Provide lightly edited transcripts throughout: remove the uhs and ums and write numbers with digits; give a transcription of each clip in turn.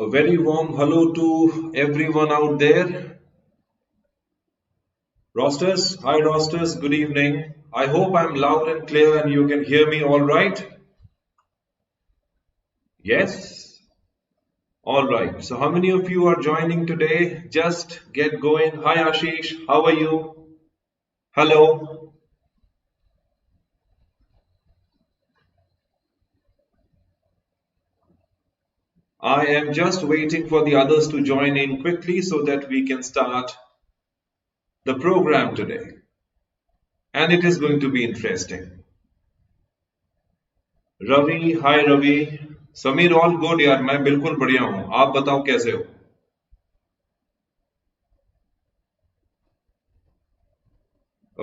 A very warm hello to everyone out there. Rosters, hi Rosters, good evening. I hope I'm loud and clear and you can hear me all right. Yes? All right. So how many of you are joining today? Just get going. Hi Ashish, how are you? Hello. I am just waiting for the others to join in quickly so that we can start the program today. And it is going to be interesting. Ravi hi Ravi Sameer all good यार मैं बिल्कुल बढ़िया हूं आप बताओ कैसे हो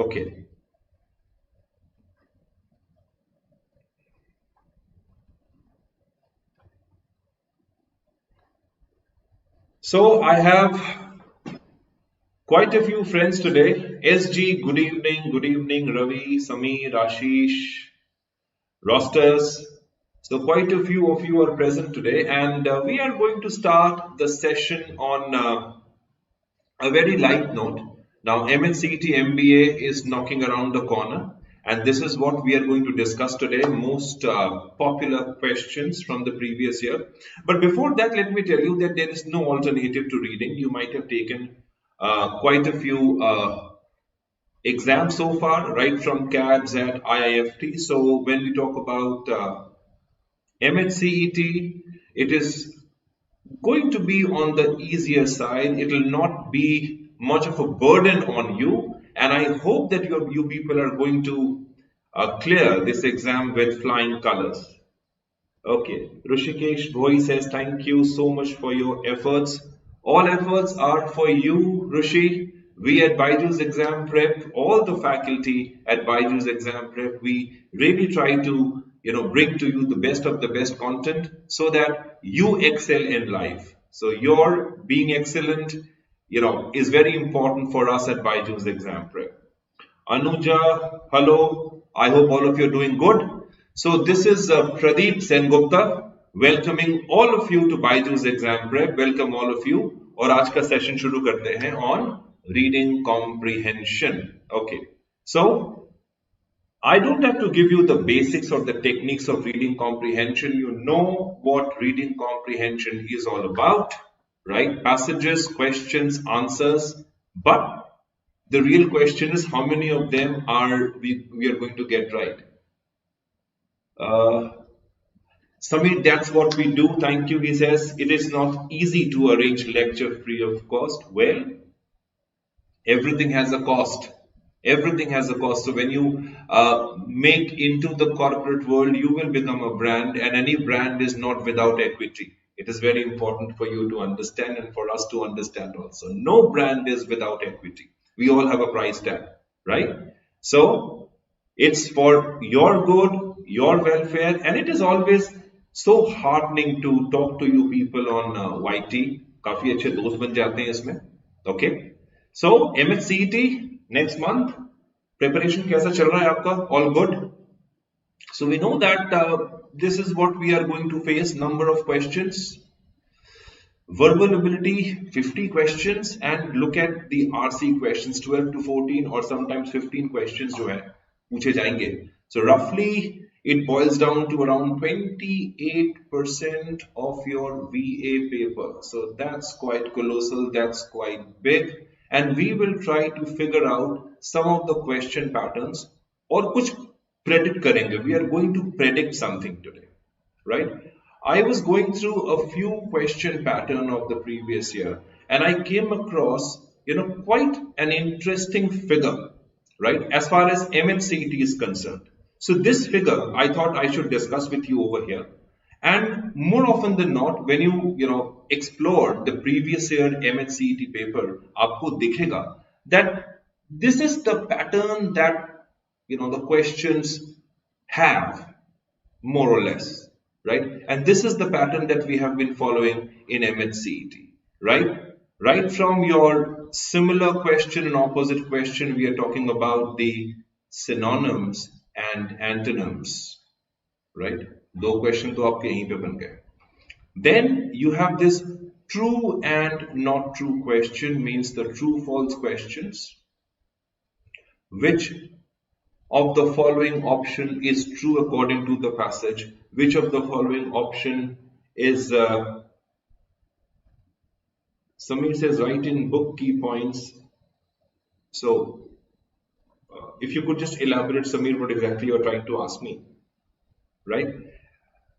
okay so I have quite a few friends today. SG, good evening, Ravi, Sameer, Ashish, Rosters. So quite a few of you are present today, and we are going to start the session on a very light note. Now, MAH CET MBA is knocking around the corner, and this is what we are going to discuss today, most popular questions from the previous year. But before that, let me tell you that there is no alternative to reading. You might have taken quite a few exams so far, right from CAT, ZET, IIFT. So when we talk about MAH CET, it is going to be on the easier side. It will not be much of a burden on you, and I hope that you people are going to clear this exam with flying colors. Okay, Rushikesh Bhoi says thank you so much for your efforts. All efforts are for you, Rushi. We at BYJU'S Exam Prep, all the faculty at BYJU'S Exam Prep, we really try to bring to you the best of the best content so that you excel in life. So your being excellent, is very important for us at BYJU'S Exam Prep. Anuja, hello. I hope all of you are doing good. So this is Pradip Sengupta welcoming all of you to BYJU'S Exam Prep. Welcome all of you. और आज का session शुरू करते हैं on reading comprehension. Okay. So I don't have to give you the basics or the techniques of reading comprehension. You know what reading comprehension is all about, right? Passages, questions, answers. But the real question is how many of them are we are going to get right? Sameer, that's what we do. Thank you. He says it is not easy to arrange lecture free of cost. Well, everything has a cost. Everything has a cost. So when you make into the corporate world, you will become a brand, and any brand is not without equity. It is very important for you to understand and for us to understand also. No brand is without equity. We all have a price tag, right? So it's for your good, your welfare, and it is always so heartening to talk to you people on YT. काफी अच्छे दोस्त बन जाते हैं इसमें. Okay. So MAH CET next month. Preparation कैसा चल रहा है आपका? All good. So we know that this is what we are going to face. Number of questions. Verbal ability 50 questions, and look at the RC questions 12 to 14 or sometimes 15 questions जो है पूछे जाएंगे. So roughly it boils down to around 28% of your VA paper. So that's quite colossal, that's quite big, and we will try to figure out some of the question patterns और कुछ predict करेंगे. We are going to predict something today, right? I was going through a few question pattern of the previous year, and I came across quite an interesting figure, right, as far as MAH CET is concerned. So this figure I thought I should discuss with you over here. And more often than not, when you explore the previous year MAH CET paper, आपको दिखेगा that this is the pattern that the questions have, more or less, right? And this is the pattern that we have been following in MAH CET, right? Right from your similar question and opposite question, we are talking about the synonyms and antonyms, right? दो question तो आपके यहीं पे बन गए. Then you have this true and not true question, means the true false questions. Which of the following option is true according to the passage? Which of the following option is Samir says write in book key points. So if you could just elaborate, Samir, what exactly you're trying to ask me, right?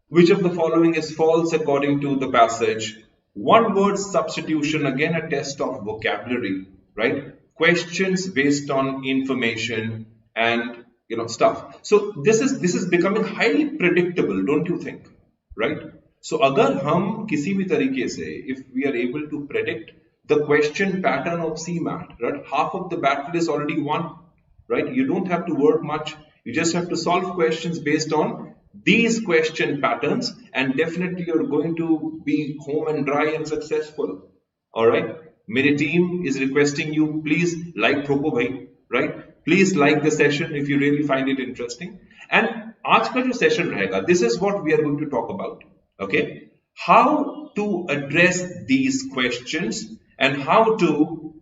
Which of the following is false according to the passage? One word substitution, again a test of vocabulary, right? Questions based on information and stuff. So this is becoming highly predictable, don't you think? Right? So अगर हम किसी भी तरीके से, if we are able to predict the question pattern of CMAT, right? Half of the battle is already won, right? You don't have to work much. You just have to solve questions based on these question patterns, and definitely you're going to be home and dry and successful. All right. मेरी team is requesting you, please like Propo bhai, right? Please like the session if you really find it interesting. And आज का जो session रहेगा, this is what we are going to talk about. Okay, how to address these questions and how to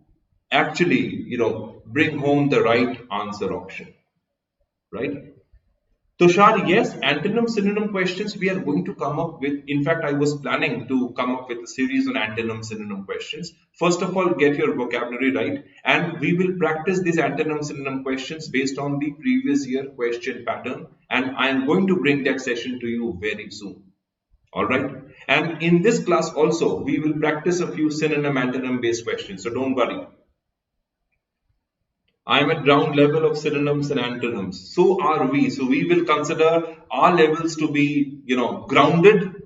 actually bring home the right answer option, right? Tushar, yes, antonym synonym questions we are going to come up with. In fact, I was planning to come up with a series on antonym synonym questions. First of all, get your vocabulary right, and we will practice these antonym synonym questions based on the previous year question pattern, and I am going to bring that session to you very soon. All right, and in this class also we will practice a few synonym antonym based questions, so don't worry. I am at ground level of synonyms and antonyms. So are we. So we will consider our levels to be, grounded.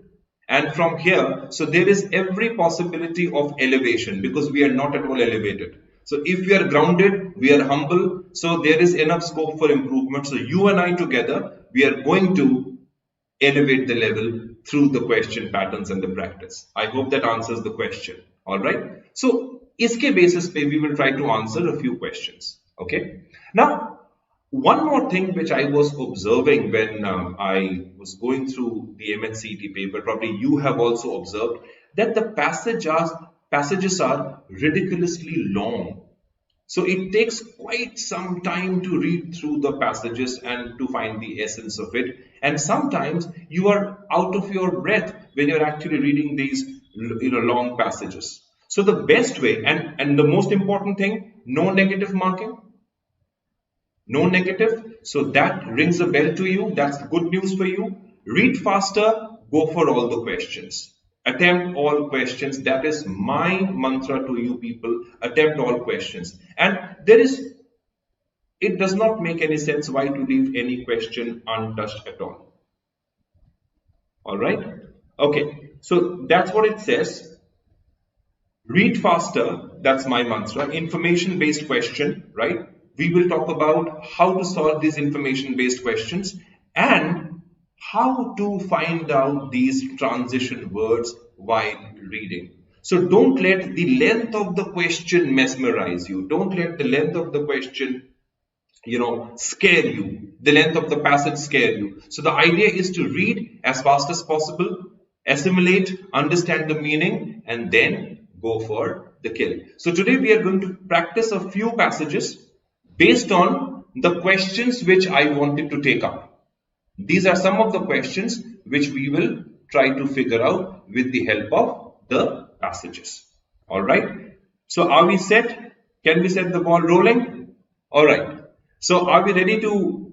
And from here, so there is every possibility of elevation because we are not at all elevated. So if we are grounded, we are humble. So there is enough scope for improvement. So you and I together, we are going to elevate the level through the question patterns and the practice. I hope that answers the question. All right. So iske basis pe we will try to answer a few questions. Okay. Now, one more thing which I was observing when I was going through the MAH CET paper, probably you have also observed that the passages are ridiculously long. So it takes quite some time to read through the passages and to find the essence of it. And sometimes you are out of your breath when you're actually reading these long passages. So the best way and the most important thing, no negative marking. No negative. So that rings a bell to you. That's good news for you. Read faster. Go for all the questions. Attempt all questions. That is my mantra to you people. Attempt all questions. And it does not make any sense why to leave any question untouched at all. All right. Okay. So that's what it says. Read faster. That's my mantra. Information based question, right? We will talk about how to solve these information based questions and how to find out these transition words while reading. So don't let the length of the question mesmerize you. Don't let the length of the question, scare you. The length of the passage scare you. So the idea is to read as fast as possible, assimilate, understand the meaning, and then go for the kill. So today we are going to practice a few passages based on the questions which I wanted to take up. These are some of the questions which we will try to figure out with the help of the passages. All right. So are we set? Can we set the ball rolling? All right. So are we ready to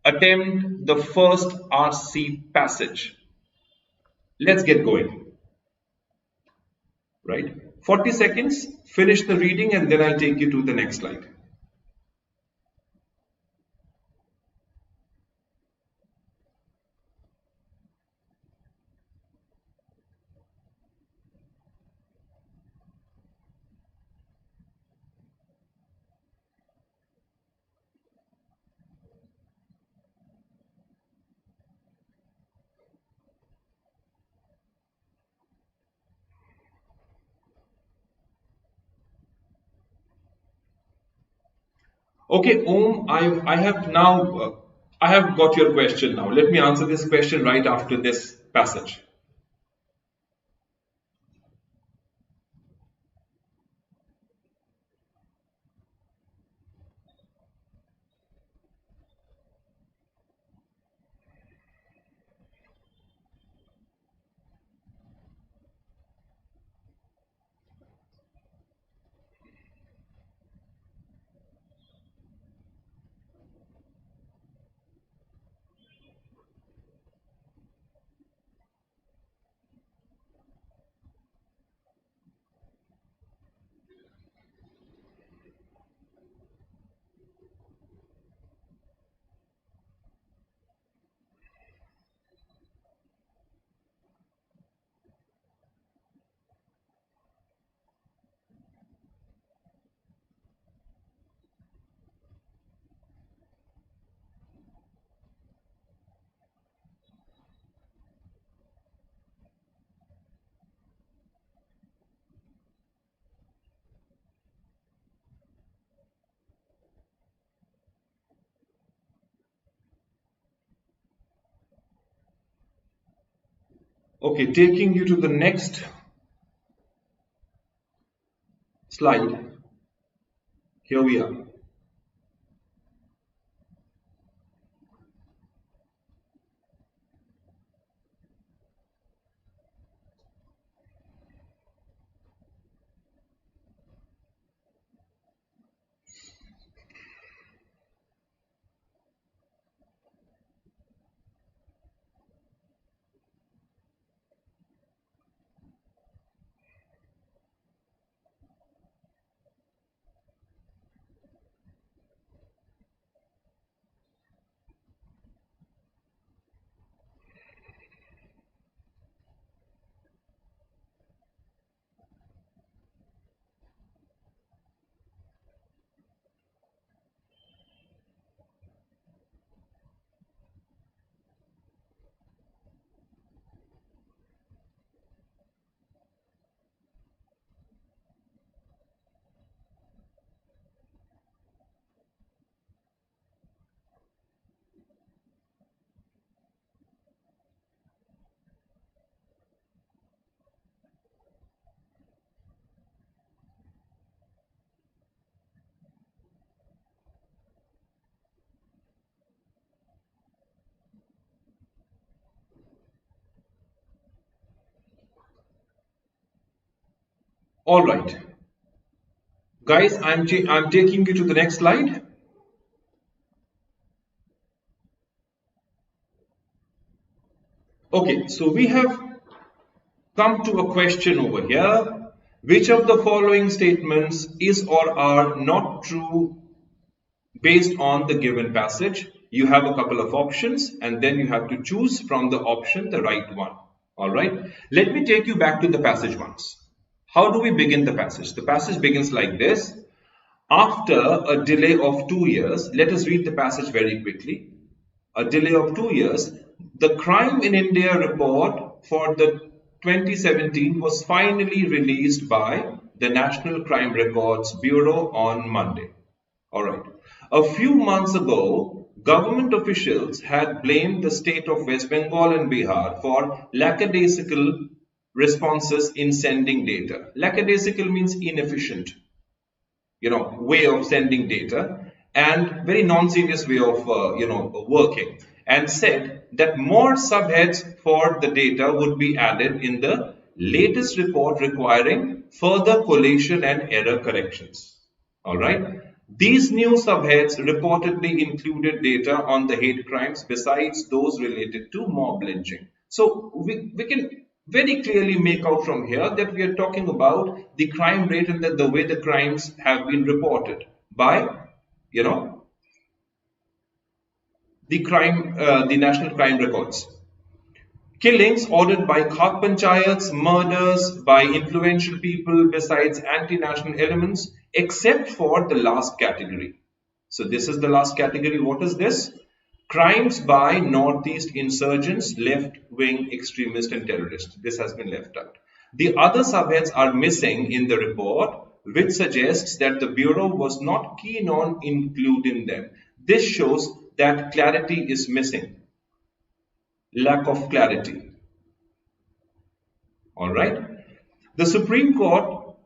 attempt the first RC passage? Let's get going. Right. 40 seconds. Finish the reading and then I'll take you to the next slide. Okay, Om, I have got your question now. Let me answer this question right after this passage. Okay, taking you to the next slide. Here we are. All right, guys, I'm taking you to the next slide. Okay, so we have come to a question over here. Which of the following statements is or are not true based on the given passage? You have a couple of options and then you have to choose from the option the right one. All right, let me take you back to the passage once. How do we begin the passage? The passage begins like this. After a delay of 2 years, let us read the passage very quickly. A delay of 2 years, the Crime in India report for the 2017 was finally released by the National Crime Records Bureau on Monday. All right. A few months ago, government officials had blamed the state of West Bengal and Bihar for lackadaisical responses in sending data. Lackadaisical means inefficient, way of sending data and very non-serious way of, working, and said that more subheads for the data would be added in the latest report requiring further collation and error corrections. All right. These new subheads reportedly included data on the hate crimes besides those related to mob lynching. So we can very clearly make out from here that we are talking about the crime rate and the way the crimes have been reported by, the National Crime Records. Killings ordered by Khak Panchayats, murders by influential people besides anti-national elements, except for the last category. So this is the last category. What is this? Crimes by Northeast insurgents, left-wing extremists and terrorists. This has been left out. The other subheads are missing in the report, which suggests that the Bureau was not keen on including them. This shows that clarity is missing. Lack of clarity. All right. The Supreme Court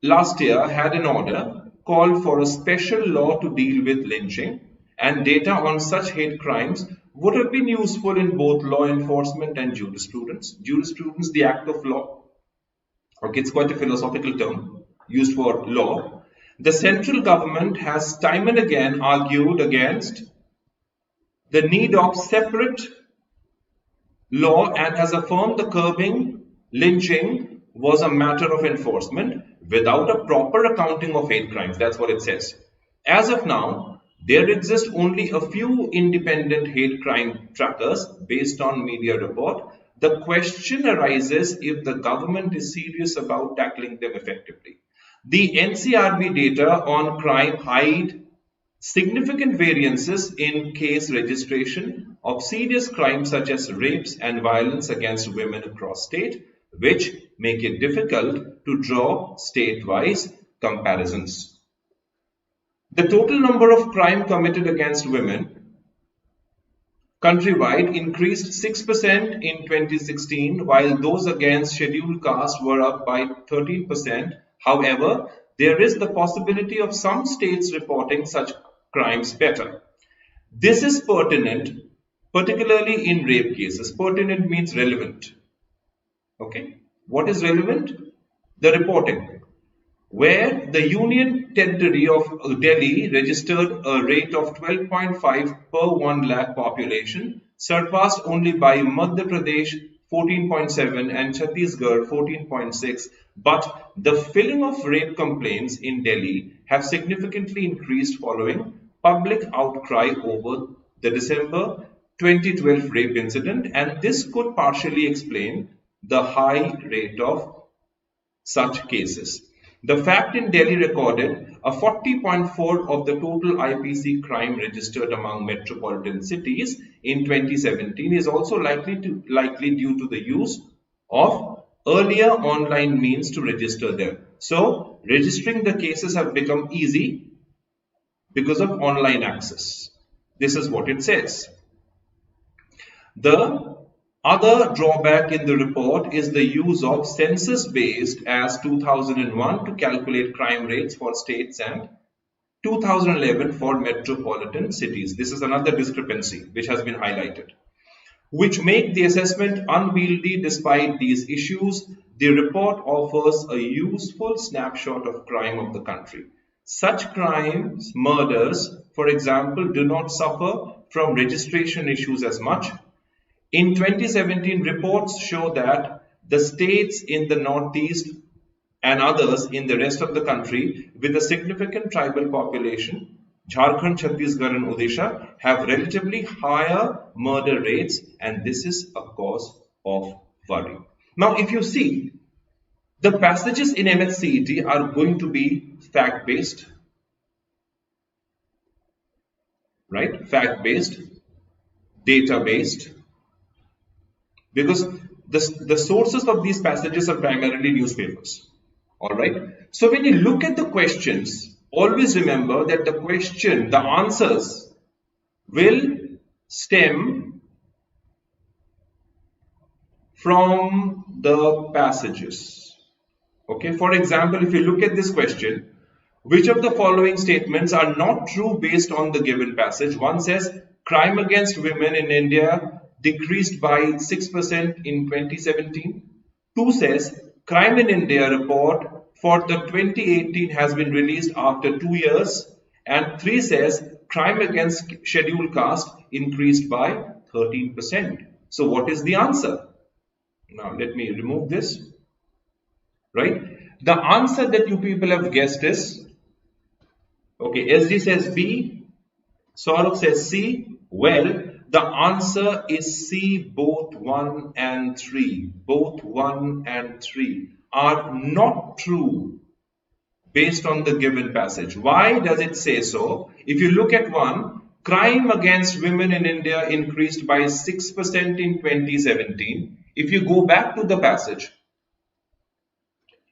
last year had an order called for a special law to deal with lynching, and data on such hate crimes would have been useful in both law enforcement and jurisprudence. Jurisprudence, the act of law. Okay, it's quite a philosophical term used for law. The central government has time and again argued against the need of separate law and has affirmed the curbing lynching was a matter of enforcement without a proper accounting of hate crimes. That's what it says. As of now, there exist only a few independent hate crime trackers based on media report. The question arises if the government is serious about tackling them effectively. The NCRB data on crime hide significant variances in case registration of serious crimes such as rapes and violence against women across state, which make it difficult to draw state-wise comparisons. The total number of crimes committed against women countrywide increased 6% in 2016, while those against scheduled caste were up by 13%. However, there is the possibility of some states reporting such crimes better. This is pertinent, particularly in rape cases. Pertinent means relevant. Okay, what is relevant? The reporting, where the Union Territory of Delhi registered a rate of 12.5 per 1 lakh population, surpassed only by Madhya Pradesh 14.7 and Chhattisgarh 14.6. But the filling of rape complaints in Delhi have significantly increased following public outcry over the December 2012 rape incident, and this could partially explain the high rate of such cases. The fact in Delhi recorded a 40.4 of the total IPC crime registered among metropolitan cities in 2017 is also likely due to the use of earlier online means to register them. So, registering the cases have become easy because of online access. This is what it says. The other drawback in the report is the use of census-based as 2001 to calculate crime rates for states and 2011 for metropolitan cities. This is another discrepancy which has been highlighted, which make the assessment unwieldy. Despite these issues, the report offers a useful snapshot of crime of the country. Such crimes, murders, for example, do not suffer from registration issues as much. In 2017, reports show that the states in the Northeast and others in the rest of the country with a significant tribal population, Jharkhand, Chhattisgarh and Odisha, have relatively higher murder rates, and this is a cause of worry. Now, if you see, the passages in MAH CET are going to be fact-based, right? Fact-based, data-based, because the sources of these passages are primarily newspapers. All right. So when you look at the questions, always remember that the answers will stem from the passages. Okay. For example, if you look at this question, which of the following statements are not true based on the given passage? One says crime against women in India decreased by 6% in 2017. 2 says crime in India report for the 2018 has been released after 2 years. And 3 says crime against scheduled caste increased by 13%. So what is the answer? Now let me remove this. Right? The answer that you people have guessed is, okay, SG says B, Saurabh says C. Well, the answer is C, both 1 and 3. Both 1 and 3 are not true based on the given passage. Why does it say so? If you look at 1, crime against women in India increased by 6% in 2017. If you go back to the passage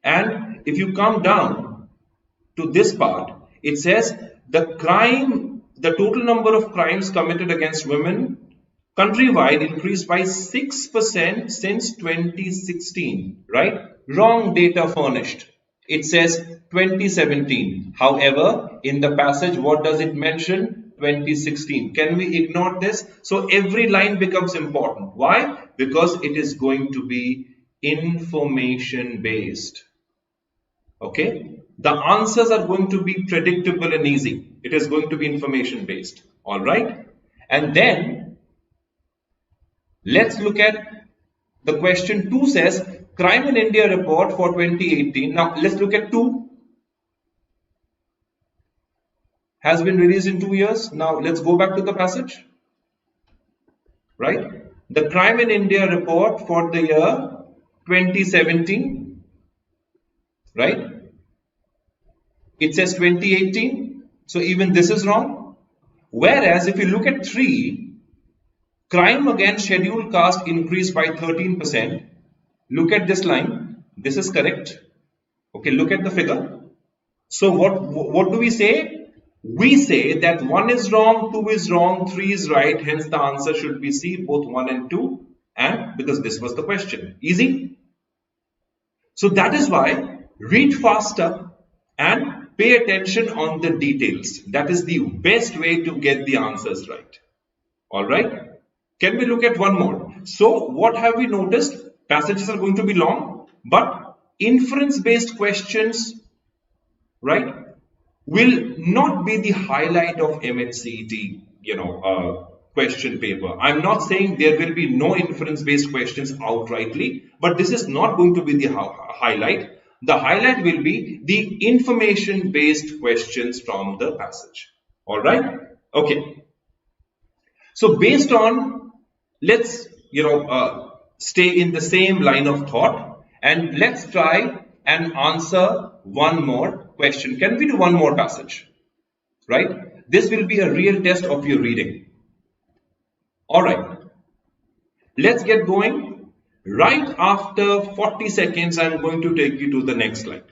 and if you come down to this part, it says the total number of crimes committed against women countrywide increased by 6% since 2016, right? Wrong data furnished. It says 2017. However, in the passage, what does it mention? 2016. Can we ignore this? So every line becomes important. Why? Because it is going to be information based. Okay? The answers are going to be predictable and easy. It is going to be information based. All right? And then let's look at the question 2 says crime in India report for 2018. Now let's look at 2. Has been released in 2 years. Now let's go back to the passage. Right? The crime in India report for the year 2017. Right? It says 2018. So even this is wrong. Whereas if you look at 3, crime against scheduled caste increased by 13%. Look at this line. This is correct. Okay, look at the figure. So what do we say? we say that 1 is wrong, 2 is wrong, 3 is right, hence the answer should be C, both 1 and 2, and because this was the question. Easy? So that is why read faster and pay attention on the details. That is the best way to get the answers right. Alright? Can we look at one more? So what have we noticed? Passages are going to be long, but inference-based questions, right, will not be the highlight of MHCET, question paper. I'm not saying there will be no inference-based questions outrightly, but this is not going to be the highlight. The highlight will be the information-based questions from the passage. All right? Okay. So based on, let's stay in the same line of thought, and let's try and answer one more question. Can we do one more passage? Right? This will be a real test of your reading. All right. Let's get going. Right after 40 seconds, I'm going to take you to the next slide.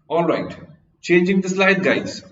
All right. Changing the slide, guys.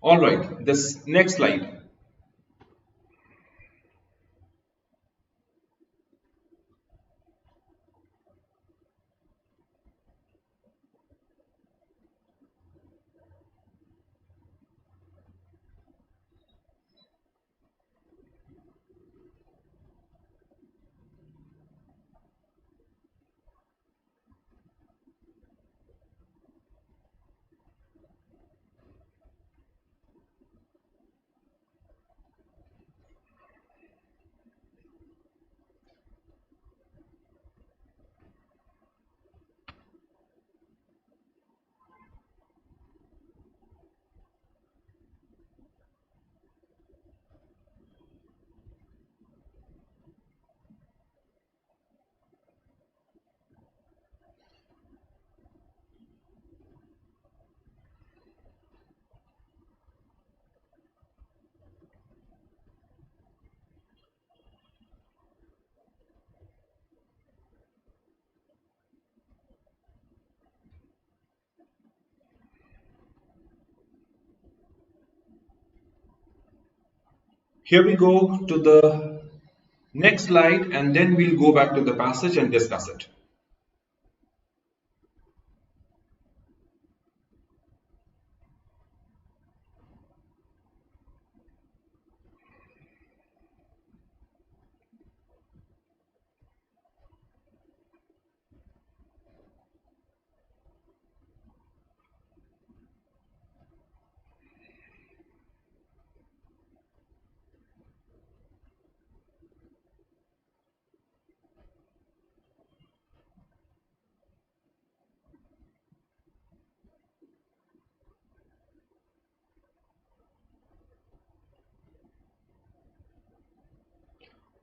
All right. This next slide. Here we go to the next slide, and then we'll go back to the passage and discuss it.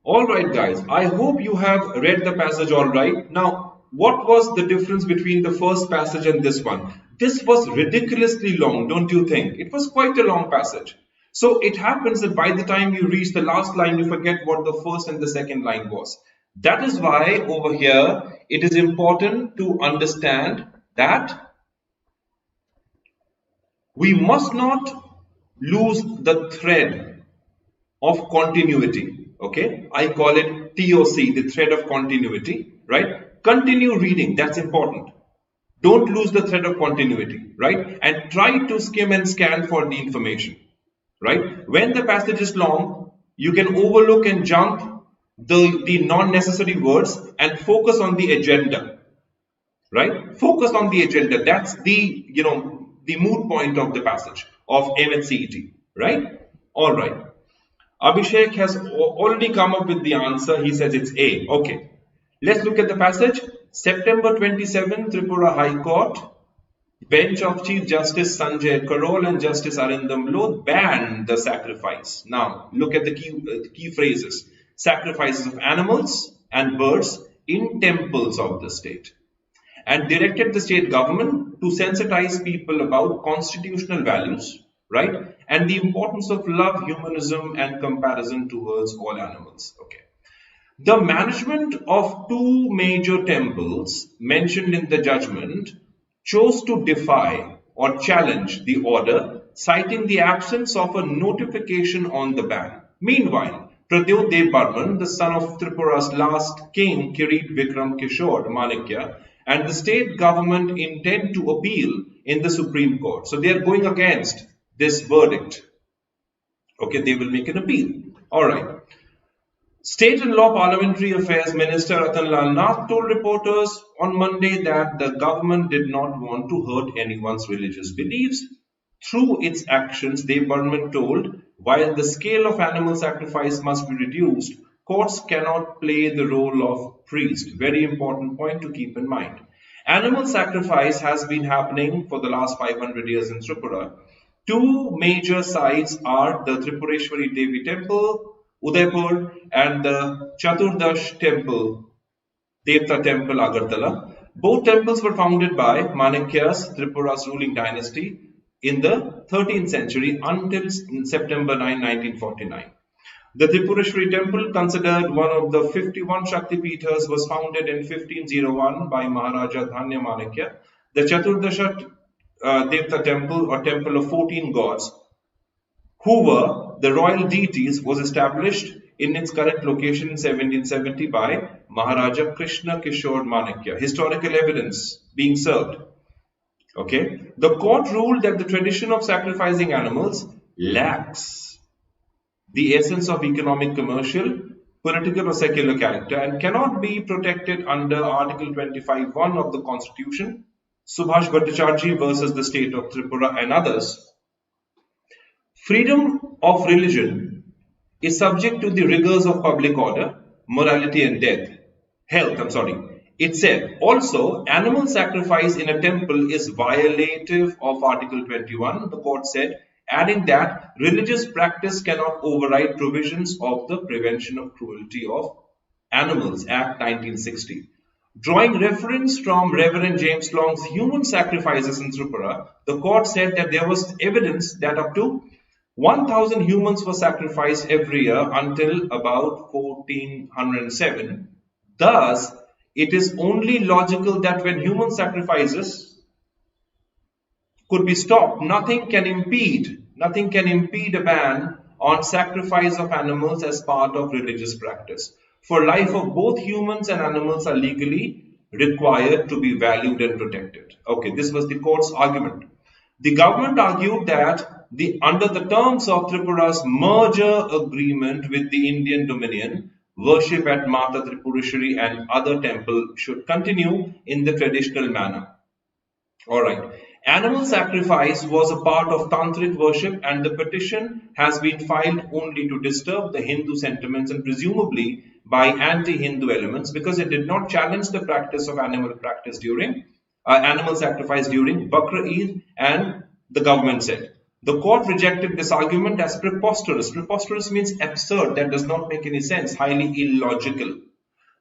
Alright guys, I hope you have read the passage alright. Now, what was the difference between the first passage and this one? This was ridiculously long, don't you think? It was quite a long passage. So it happens that by the time you reach the last line, you forget what the first and the second line was. That is why over here, it is important to understand that we must not lose the thread of continuity. Okay, I call it TOC, the thread of continuity, right? Continue reading, that's important. Don't lose the thread of continuity, right? And try to skim and scan for the information, right? When the passage is long, you can overlook and jump the non-necessary words and focus on the agenda, right? Focus on the agenda. That's the, the mood point of the passage of MAH CET, right? All right. Abhishek has already come up with the answer. He says it's A. Okay. Let's look at the passage. September 27, Tripura High Court. Bench of Chief Justice Sanjay Karol and Justice Arindam Lodh banned the sacrifice. Now, look at the key phrases. Sacrifices of animals and birds in temples of the state. And directed the state government to sensitize people about constitutional values, right? And the importance of love, humanism, and comparison towards all animals. Okay. The management of two major temples mentioned in the judgment chose to defy or challenge the order, citing the absence of a notification on the ban. Meanwhile, Pradip Sengupta, the son of Tripura's last king, Kirit Vikram Kishore Manikya, and the state government intend to appeal in the Supreme Court. So they are going against this verdict. Okay, they will make an appeal. All right. State and Law Parliamentary Affairs Minister Ratanlal Nath told reporters on Monday that the government did not want to hurt anyone's religious beliefs. Through its actions, the government told, while the scale of animal sacrifice must be reduced, courts cannot play the role of priest. Very important point to keep in mind. Animal sacrifice has been happening for the last 500 years in Tripura. Two major sites are the Tripureshwari Devi Temple, Udaipur, and the Chaturdash Temple, Devta Temple, Agartala. Both temples were founded by Manikyas, Tripura's ruling dynasty, in the 13th century until September 9, 1949. The Tripureshwari Temple, considered one of the 51 Shakti Peethas, was founded in 1501 by Maharaja Dhanya Manikya. The Chaturdasha Devta Temple, or Temple of 14 gods, who were the royal deities, was established in its current location in 1770 by Maharaja Krishna Kishore Manikya. Historical evidence being served. Okay. The court ruled that the tradition of sacrificing animals lacks the essence of economic, commercial, political or secular character and cannot be protected under Article 25(1) of the Constitution, Subhash Bhattacharjee versus the State of Tripura and others. Freedom of religion is subject to the rigors of public order, morality and health. It said, also, animal sacrifice in a temple is violative of Article 21, the court said, adding that religious practice cannot override provisions of the Prevention of Cruelty of Animals Act 1960. Drawing reference from Reverend James Long's human sacrifices in Tripura, the court said that there was evidence that up to 1,000 humans were sacrificed every year until about 1407. Thus, it is only logical that when human sacrifices could be stopped, nothing can impede a ban on sacrifice of animals as part of religious practice. For life of both humans and animals are legally required to be valued and protected. Okay, this was the court's argument. The government argued that under the terms of Tripura's merger agreement with the Indian Dominion, worship at Mata Tripureshwari and other temples should continue in the traditional manner. Alright. Animal sacrifice was a part of tantric worship and the petition has been filed only to disturb the Hindu sentiments and presumably by anti-Hindu elements because it did not challenge the practice of animal sacrifice during Bakra Eid, and the government said. The court rejected this argument as preposterous. Preposterous means absurd, that does not make any sense, highly illogical.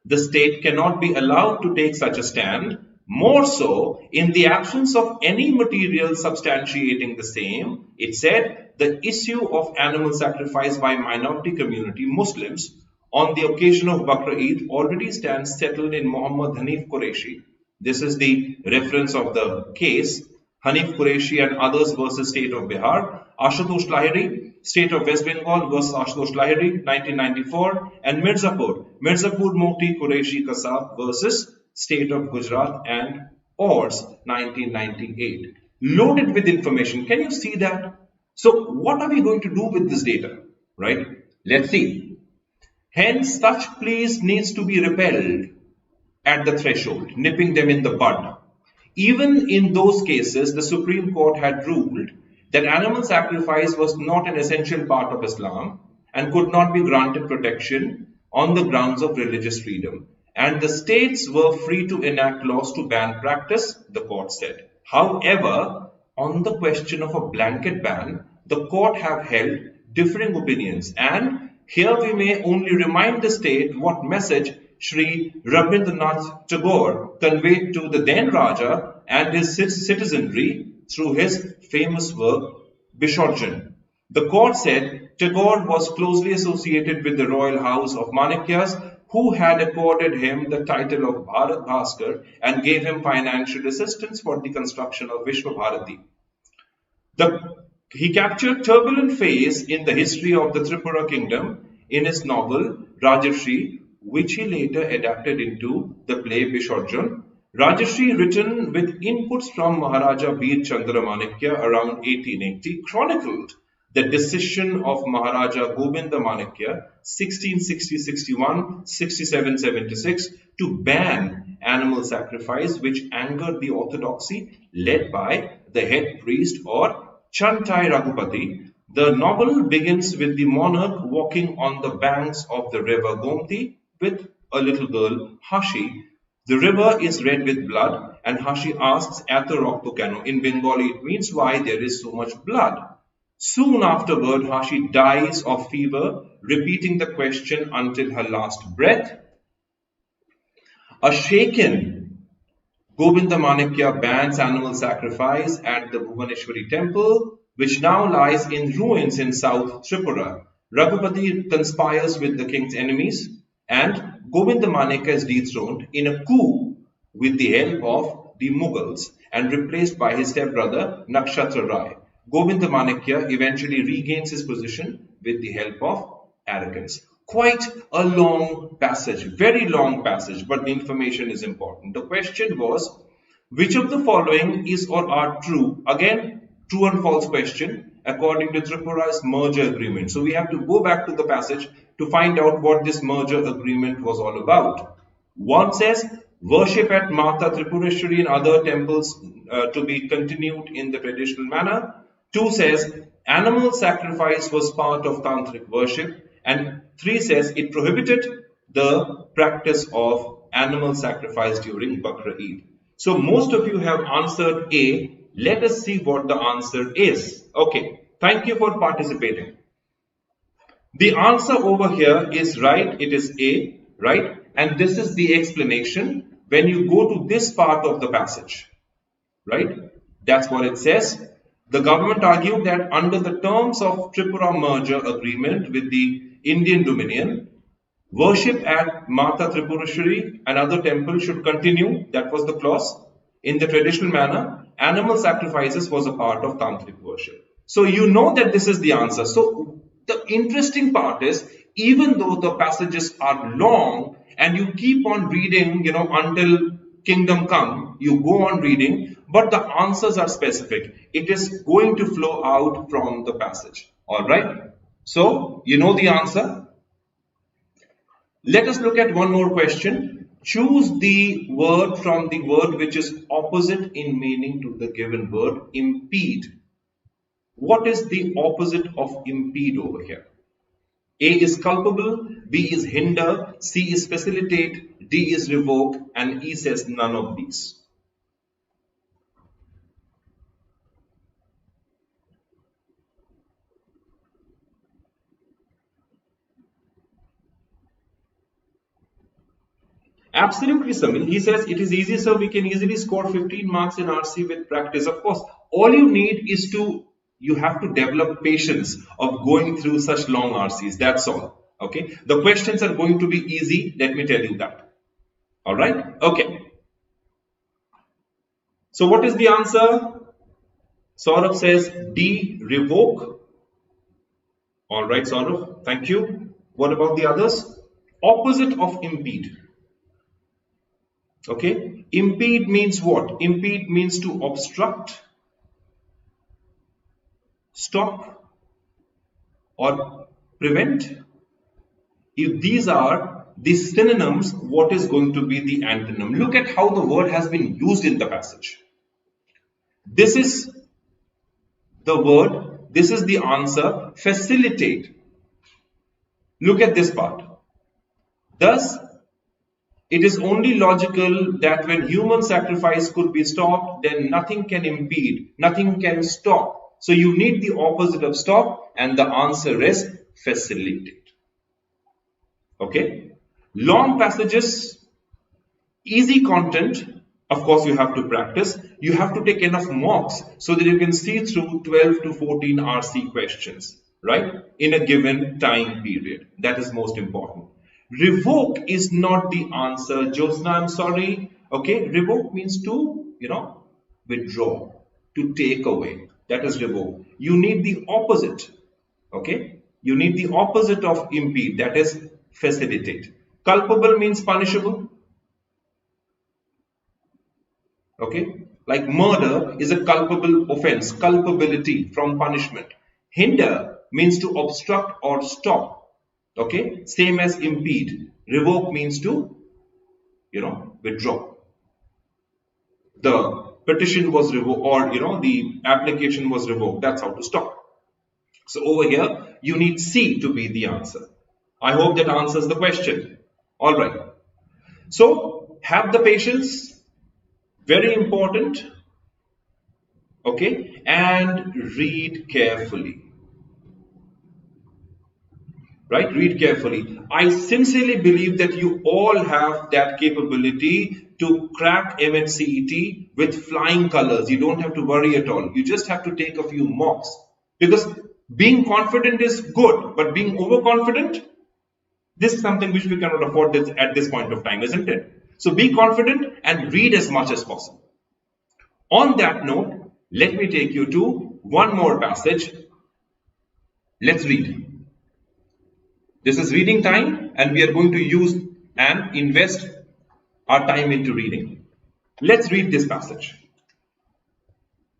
The state cannot be allowed to take such a stand, more so in the absence of any material substantiating the same. It said the issue of animal sacrifice by minority community Muslims on the occasion of Bakr Eid already stands settled in Muhammad Hanif Qureshi. This is the reference of the case. Hanif Qureshi and others versus State of Bihar. Ashutosh Lahiri, State of West Bengal versus Ashutosh Lahiri, 1994. And Mirzapur Moti Qureshi Kasab versus State of Gujarat and Ors, 1998. Loaded with information. Can you see that? So what are we going to do with this data? Right? Let's see. Hence, such pleas needs to be repelled at the threshold, nipping them in the bud. Even in those cases, the Supreme Court had ruled that animal sacrifice was not an essential part of Islam and could not be granted protection on the grounds of religious freedom. And the states were free to enact laws to ban practice, the court said. However, on the question of a blanket ban, the court have held differing opinions. And here we may only remind the state what message Sri Rabindranath Tagore conveyed to the then Raja and his citizenry through his famous work Bisorjan. The court said Tagore was closely associated with the royal house of Manikyas, who had accorded him the title of Bharat Bhaskar and gave him financial assistance for the construction of Vishwa Bharati. He captured turbulent phase in the history of the Tripura kingdom in his novel Rajarshi, which he later adapted into the play Bisorjan. Rajarshi, written with inputs from Maharaja Bir Chandra Manikya around 1880, chronicled the decision of Maharaja Govinda Manikya 1660-61, 67-76 to ban animal sacrifice, which angered the orthodoxy led by the head priest or Chantai Raghupati. The novel begins with the monarch walking on the banks of the river Gomti with a little girl, Hashi. The river is red with blood and Hashi asks, "Ato rokto keno?" In Bengali it means why there is so much blood. Soon afterward, Hashi dies of fever, repeating the question until her last breath. A shaken Govinda Manikya bans animal sacrifice at the Bhuvaneshwari temple, which now lies in ruins in South Tripura. Raghupati conspires with the king's enemies and Govinda Manikya is dethroned in a coup with the help of the Mughals and replaced by his stepbrother Nakshatra Rai. Govinda Manikya eventually regains his position with the help of arrogance. Quite a long passage, very long passage, but the information is important. The question was, which of the following is or are true? Again, true and false question according to Tripura's merger agreement. So we have to go back to the passage to find out what this merger agreement was all about. One says, worship at Mata Tripureshwari and other temples to be continued in the traditional manner. 2 says, animal sacrifice was part of tantric worship. And 3 says, it prohibited the practice of animal sacrifice during Bakr Eid. So most of you have answered A. Let us see what the answer is. Okay, thank you for participating. The answer over here is right. It is A, right? And this is the explanation when you go to this part of the passage, right? That's what it says. The government argued that under the terms of Tripura merger agreement with the Indian Dominion, worship at Mata Tripureshwari and other temples should continue. That was the clause. In the traditional manner, animal sacrifices was a part of tantric worship. So you know that this is the answer. So the interesting part is, even though the passages are long and you keep on reading, until kingdom come, you go on reading, but the answers are specific. It is going to flow out from the passage. All right. So you know the answer. Let us look at one more question. Choose the word from the word which is opposite in meaning to the given word, impede. What is the opposite of impede over here? A is culpable, B is hinder, C is facilitate, D is revoke, and E says none of these. Absolutely, Samir. He says it is easy, sir. We can easily score 15 marks in RC with practice. Of course, all you need is you have to develop patience of going through such long RCs. That's all. Okay. The questions are going to be easy. Let me tell you that. All right. Okay. So what is the answer? Saurabh says D, revoke. All right, Saurabh. Thank you. What about the others? Opposite of impede. Okay. Impede means what? Impede means to obstruct, stop, or prevent. If these are the synonyms, what is going to be the antonym? Look at how the word has been used in the passage. This is the word, this is the answer, facilitate. Look at this part. Thus, it is only logical that when human sacrifice could be stopped, then nothing can impede, nothing can stop. So you need the opposite of stop, and the answer is facilitate. Okay? Long passages, easy content, of course you have to practice. You have to take enough mocks so that you can see through 12 to 14 RC questions, right? In a given time period. That is most important. Revoke is not the answer, Josna, I'm sorry. Okay, revoke means to, withdraw, to take away. That is revoke. You need the opposite. Okay, you need the opposite of impede, that is facilitate. Culpable means punishable. Okay, like murder is a culpable offense, culpability from punishment. Hinder means to obstruct or stop. Okay, same as impede. Revoke means to, withdraw. The petition was revoked, or the application was revoked. That's how to stop. So over here, you need C to be the answer. I hope that answers the question. All right. So have the patience. Very important. Okay. And read carefully. Right? Read carefully. I sincerely believe that you all have that capability to crack MAH CET with flying colors. You don't have to worry at all. You just have to take a few mocks. Because being confident is good, but being overconfident, this is something which we cannot afford at this point of time, isn't it? So be confident and read as much as possible. On that note, let me take you to one more passage. Let's read. This is reading time, and we are going to use and invest our time into reading. Let's read this passage.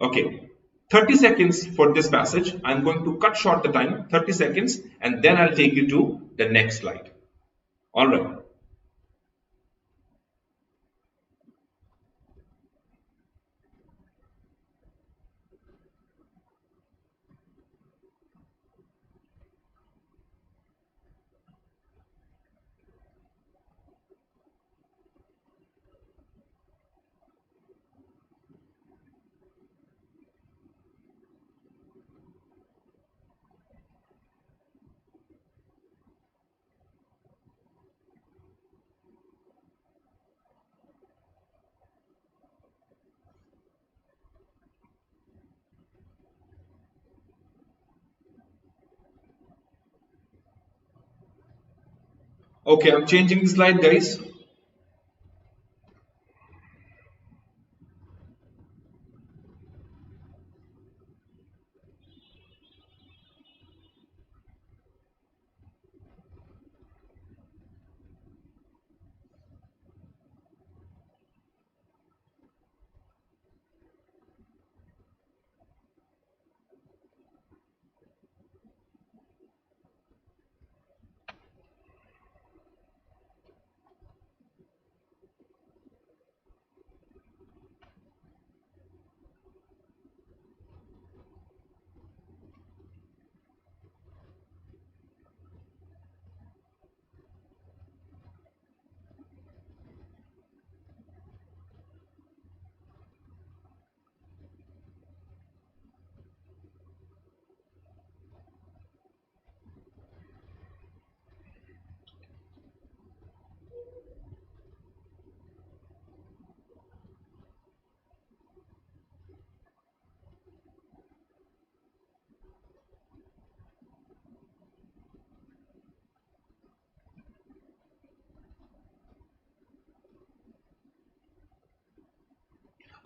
Okay, 30 seconds for this passage. I'm going to cut short the time, 30 seconds, and then I'll take you to the next slide. All right. Okay, I'm changing the slide, guys.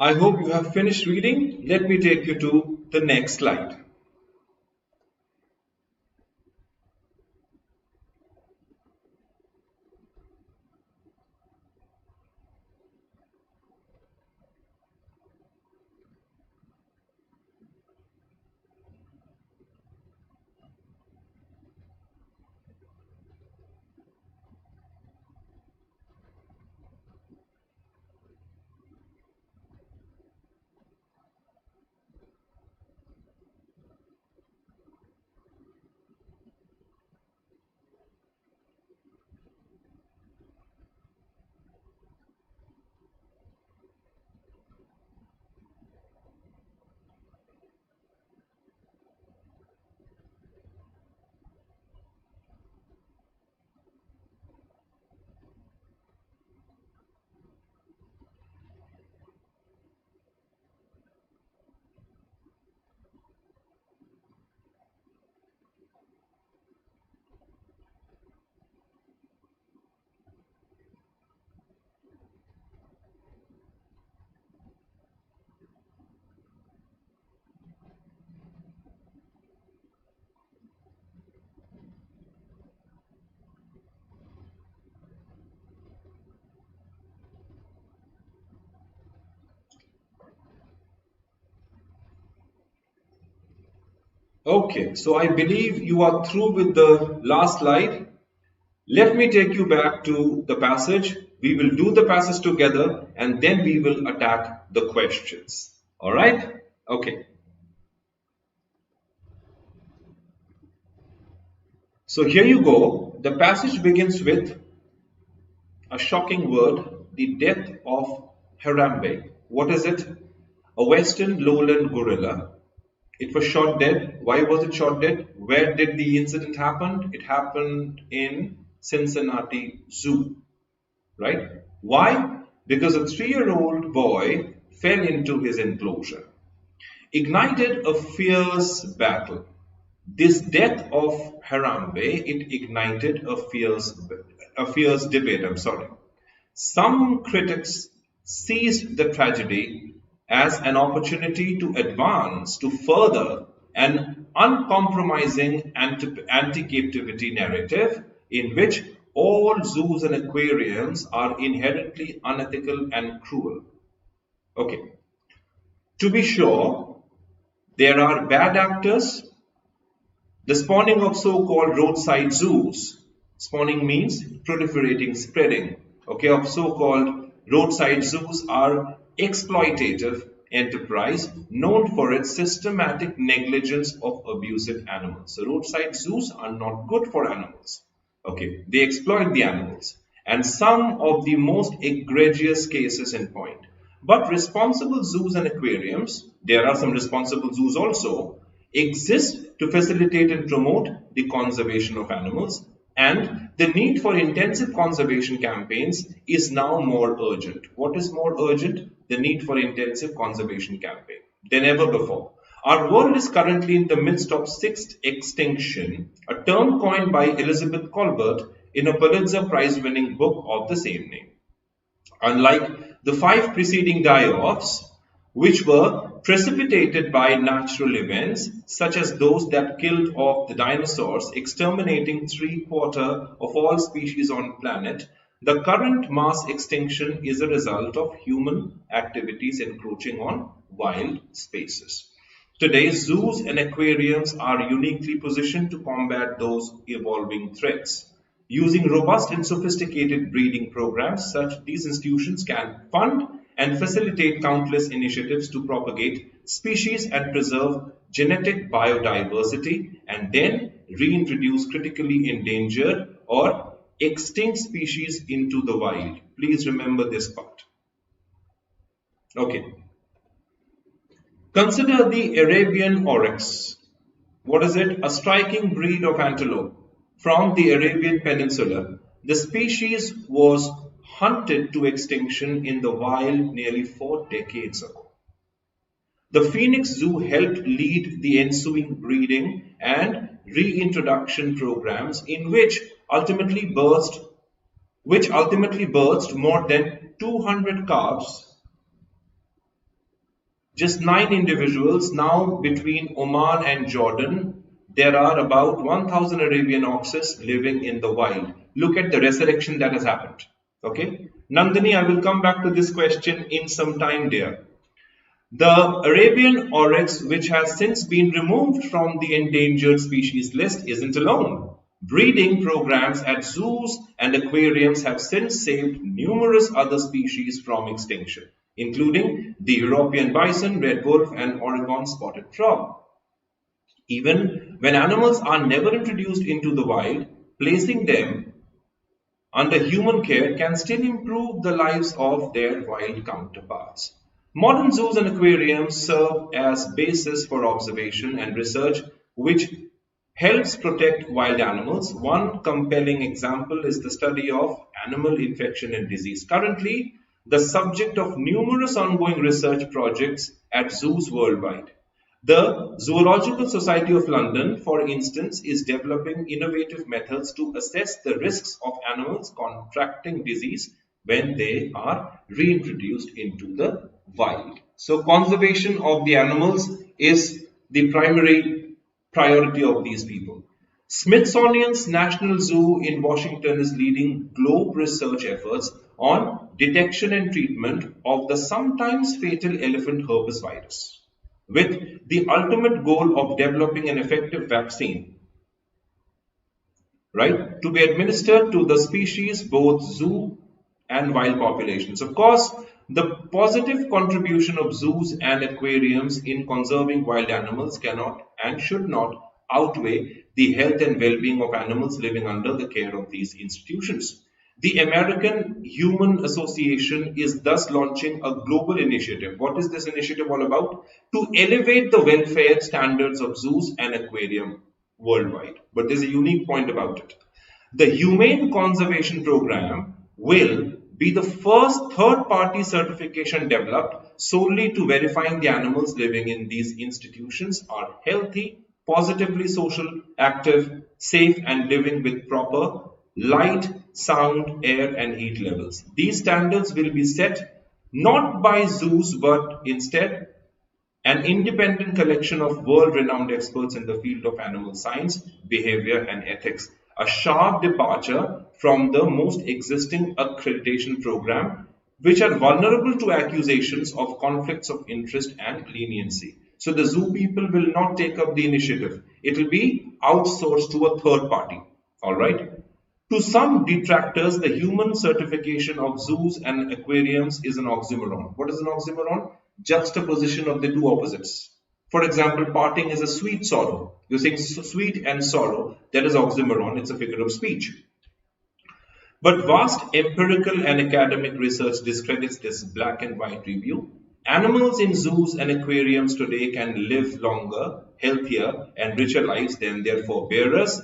I hope you have finished reading. Let me take you to the next slide. Okay, so I believe you are through with the last slide. Let me take you back to the passage. We will do the passage together and then we will attack the questions. All right? Okay. So here you go. The passage begins with a shocking word, the death of Harambe. What is it? A western lowland gorilla. It was shot dead. Why was it shot dead? Where did the incident happen? It happened in Cincinnati Zoo. Right? Why? Because a 3-year-old boy fell into his enclosure. Ignited a fierce battle. This death of Harambe, it ignited a fierce debate. Some critics seized the tragedy as an opportunity to advance to further an uncompromising anti-captivity narrative in which all zoos and aquariums are inherently unethical and cruel. Okay. To be sure, there are bad actors. The spawning of so-called roadside zoos. Spawning means proliferating, spreading. Okay, of so-called roadside zoos are exploitative enterprise known for its systematic negligence of abusive animals. So roadside zoos are not good for animals. Okay, they exploit the animals. And some of the most egregious cases in point. But responsible zoos and aquariums, there are some responsible zoos also, exist to facilitate and promote the conservation of animals, and the need for intensive conservation campaigns is now more urgent. What is more urgent? The need for intensive conservation campaign than ever before. Our world is currently in the midst of sixth extinction, a term coined by Elizabeth Colbert in a Pulitzer Prize-winning book of the same name. Unlike the 5 preceding die-offs, which were precipitated by natural events such as those that killed off the dinosaurs, exterminating 3/4 of all species on planet, the current mass extinction is a result of human activities encroaching on wild spaces. Today, zoos and aquariums are uniquely positioned to combat those evolving threats. Using robust and sophisticated breeding programs, these institutions can fund and facilitate countless initiatives to propagate species and preserve genetic biodiversity, and then reintroduce critically endangered or extinct species into the wild. Please remember this part. Okay. Consider the Arabian oryx. What is it? A striking breed of antelope from the Arabian Peninsula. The species was hunted to extinction in the wild nearly 4 decades ago. The Phoenix Zoo helped lead the ensuing breeding and reintroduction programs in which ultimately birthed more than 200 calves Just 9 individuals. Now between Oman and Jordan, there are about 1000 Arabian oxes living in the wild. Look at the resurrection that has happened. Okay. Nandini, I will come back to this question in some time, dear. The Arabian oryx, which has since been removed from the endangered species list, isn't alone. Breeding programs at zoos and aquariums have since saved numerous other species from extinction, including the European bison, red wolf, and Oregon spotted frog. Even when animals are never introduced into the wild, placing them under human care can still improve the lives of their wild counterparts. Modern zoos and aquariums serve as bases for observation and research, which helps protect wild animals. One compelling example is the study of animal infection and disease. Currently, the subject of numerous ongoing research projects at zoos worldwide. The Zoological Society of London, for instance, is developing innovative methods to assess the risks of animals contracting disease when they are reintroduced into the wild. So conservation of the animals is the primary priority of these people. Smithsonian's National Zoo in Washington is leading global research efforts on detection and treatment of the sometimes fatal elephant herpes virus, with the ultimate goal of developing an effective vaccine, right, to be administered to the species, both zoo and wild populations. Of course, the positive contribution of zoos and aquariums in conserving wild animals cannot and should not outweigh the health and well-being of animals living under the care of these institutions. The American Human Association is thus launching a global initiative. What is this initiative all about? To elevate the welfare standards of zoos and aquarium worldwide. But there's a unique point about it. The Humane Conservation Program will be the first third-party certification developed solely to verifying the animals living in these institutions are healthy, positively social, active, safe, and living with proper light, sound, air, and heat levels. These standards will be set not by zoos but instead an independent collection of world-renowned experts in the field of animal science, behavior, and ethics. A sharp departure from the most existing accreditation program, which are vulnerable to accusations of conflicts of interest and leniency. So the zoo people will not take up the initiative. It will be outsourced to a third party. All right. To some detractors, the human certification of zoos and aquariums is an oxymoron. What is an oxymoron? Juxtaposition of the two opposites. For example, parting is a sweet sorrow. You're saying sweet and sorrow. That is oxymoron. It's a figure of speech. But vast empirical and academic research discredits this black and white review. Animals in zoos and aquariums today can live longer, healthier, and richer lives than their forebearers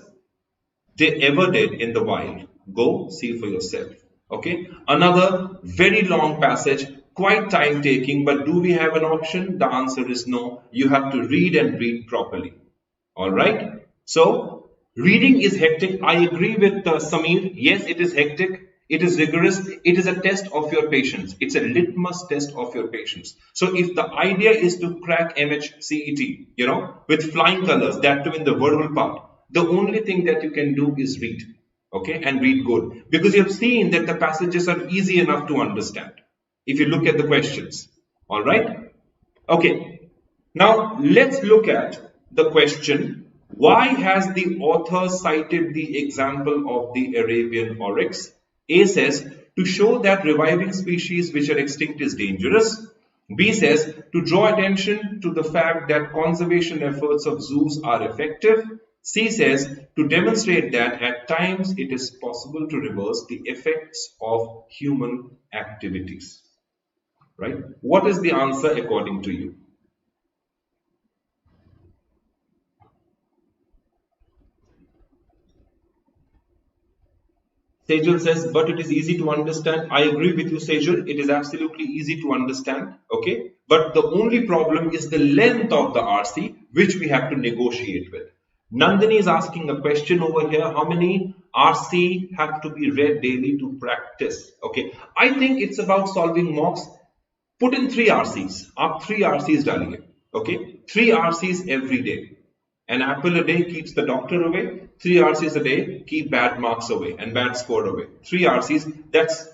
they ever did in the wild. Go see for yourself. Okay. Another very long passage, quite time taking, but do we have an option? The answer is no. You have to read and read properly. All right. So reading is hectic. I agree with Samir. Yes, it is hectic. It is rigorous. It is a test of your patience. It's a litmus test of your patience. So if the idea is to crack MAH CET, with flying colors, that too in the verbal part, the only thing that you can do is read, okay, and read good, because you have seen that the passages are easy enough to understand if you look at the questions. All right. Okay. Now let's look at the question. Why has the author cited the example of the Arabian oryx? A says to show that reviving species which are extinct is dangerous. B says to draw attention to the fact that conservation efforts of zoos are effective. C says to demonstrate that at times it is possible to reverse the effects of human activities. Right? What is the answer according to you? Sejal says, but it is easy to understand. I agree with you, Sejal. It is absolutely easy to understand. Okay. But the only problem is the length of the RC, which we have to negotiate with. Nandini is asking a question over here. How many RC have to be read daily to practice? Okay. I think it's about solving mocks. Put in 3 RCs. आप 3 RCs डालिए. Okay, 3 RCs every day. An apple a day keeps the doctor away. 3 RCs a day keep bad marks away and bad score away. 3 RCs, that's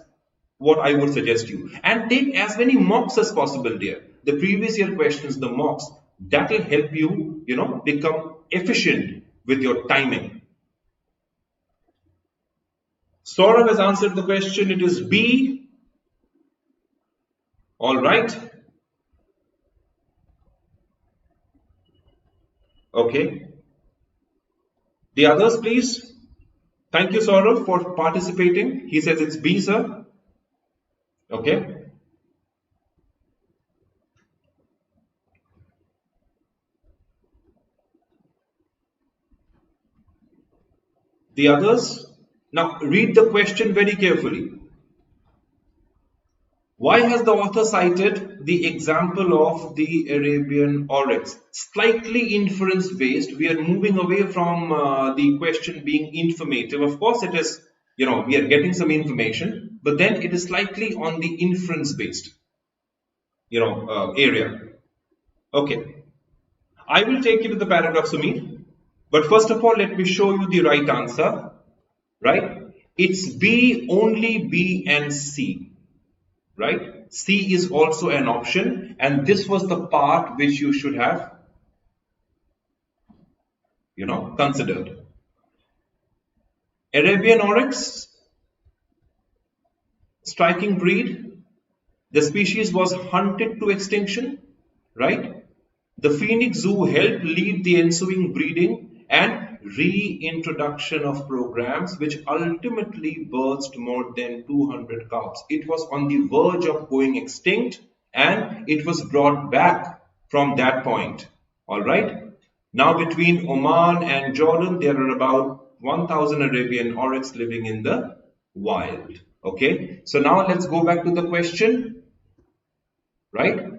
what I would suggest you. And take as many mocks as possible, dear. The previous year questions, the mocks, that will help you, become efficient with your timing. Saurav has answered the question. It is B. All right. Okay. The others, please. Thank you, Saurav, for participating. He says it's B, sir. Okay. The others. Now, read the question very carefully. Why has the author cited the example of the Arabian oryx? Slightly inference based. We are moving away from the question being informative. Of course, it is, we are getting some information, but then it is slightly on the inference based, area. Okay. I will take you to the paragraph, Sumit. But first of all, let me show you the right answer. Right? It's B, only B and C. Right? C is also an option, and this was the part which you should have, considered. Arabian oryx, striking breed. The species was hunted to extinction, right? The Phoenix Zoo helped lead the ensuing breeding and reintroduction of programs which ultimately birthed more than 200 calves. It was on the verge of going extinct and it was brought back from that point. All right. Now between Oman and Jordan, there are about 1,000 Arabian oryx living in the wild. Okay. So now let's go back to the question. Right.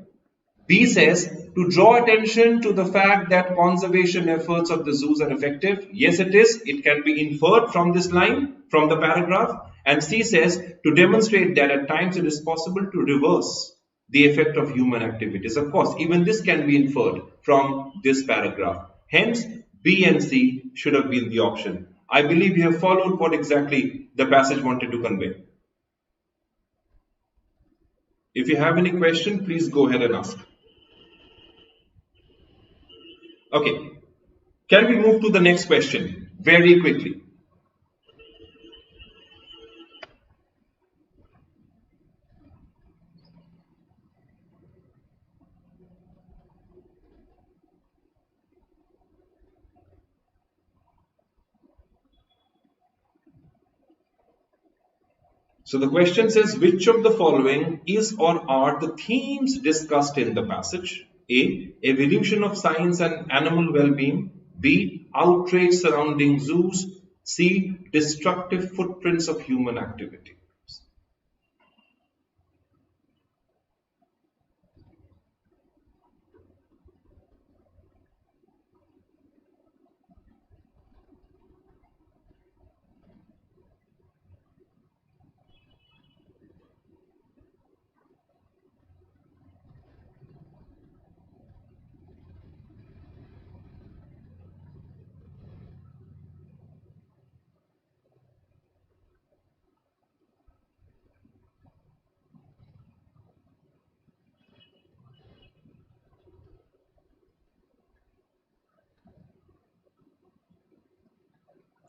B says, to draw attention to the fact that conservation efforts of the zoos are effective. Yes, it is. It can be inferred from this line, from the paragraph. And C says, to demonstrate that at times it is possible to reverse the effect of human activities. Of course, even this can be inferred from this paragraph. Hence, B and C should have been the option. I believe you have followed what exactly the passage wanted to convey. If you have any question, please go ahead and ask. Okay, can we move to the next question very quickly? So the question says, which of the following is or are the themes discussed in the passage? A. Evolution of science and animal well-being. B. Outrage surrounding zoos. C. Destructive footprints of human activity.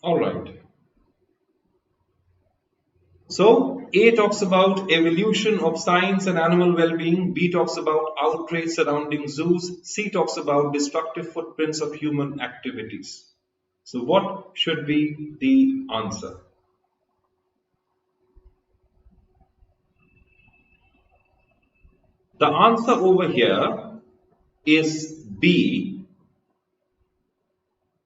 All right. So A talks about evolution of science and animal well-being. B talks about outrage surrounding zoos. C talks about destructive footprints of human activities. So what should be the answer? The answer over here is B,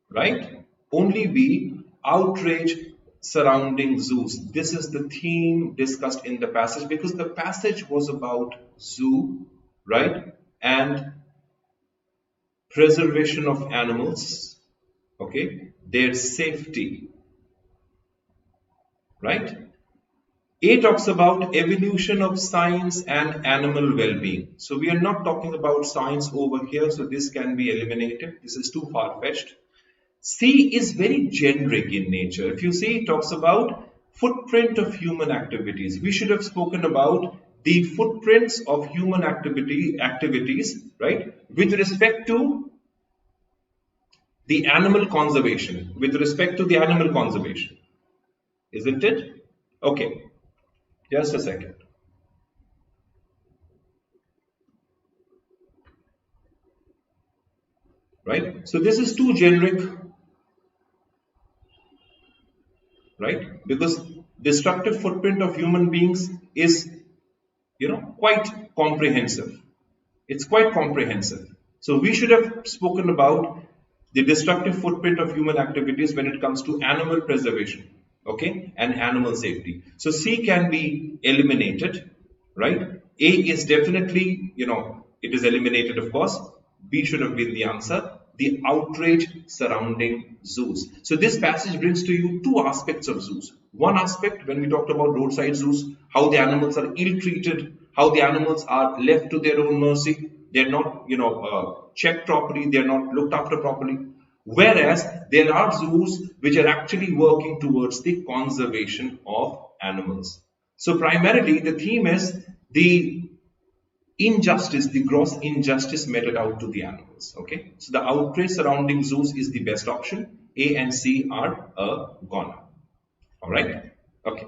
right? Only B, outrage surrounding zoos. This is the theme discussed in the passage because the passage was about zoo, right? And preservation of animals, okay? Their safety, right? A talks about evolution of science and animal well-being. So we are not talking about science over here, so this can be eliminated. This is too far-fetched. C is very generic in nature. If you see, it talks about footprint of human activities. We should have spoken about the footprints of human activities, right, with respect to the animal conservation, isn't it? Okay, just a second. Right, so this is too generic, right, because destructive footprint of human beings is, quite comprehensive. It's quite comprehensive. So we should have spoken about the destructive footprint of human activities when it comes to animal preservation, okay, and animal safety. So C can be eliminated, right? A is definitely, it is eliminated, of course. B should have been the answer. The outrage surrounding zoos. So this passage brings to you two aspects of zoos. One aspect, when we talked about roadside zoos, how the animals are ill-treated, how the animals are left to their own mercy. They're not, checked properly. They're not looked after properly. Whereas there are zoos which are actually working towards the conservation of animals. So primarily the theme is the injustice, the gross injustice meted out to the animals. Okay, so the outrage surrounding zoos is the best option. A and C are a goner. All right. Okay.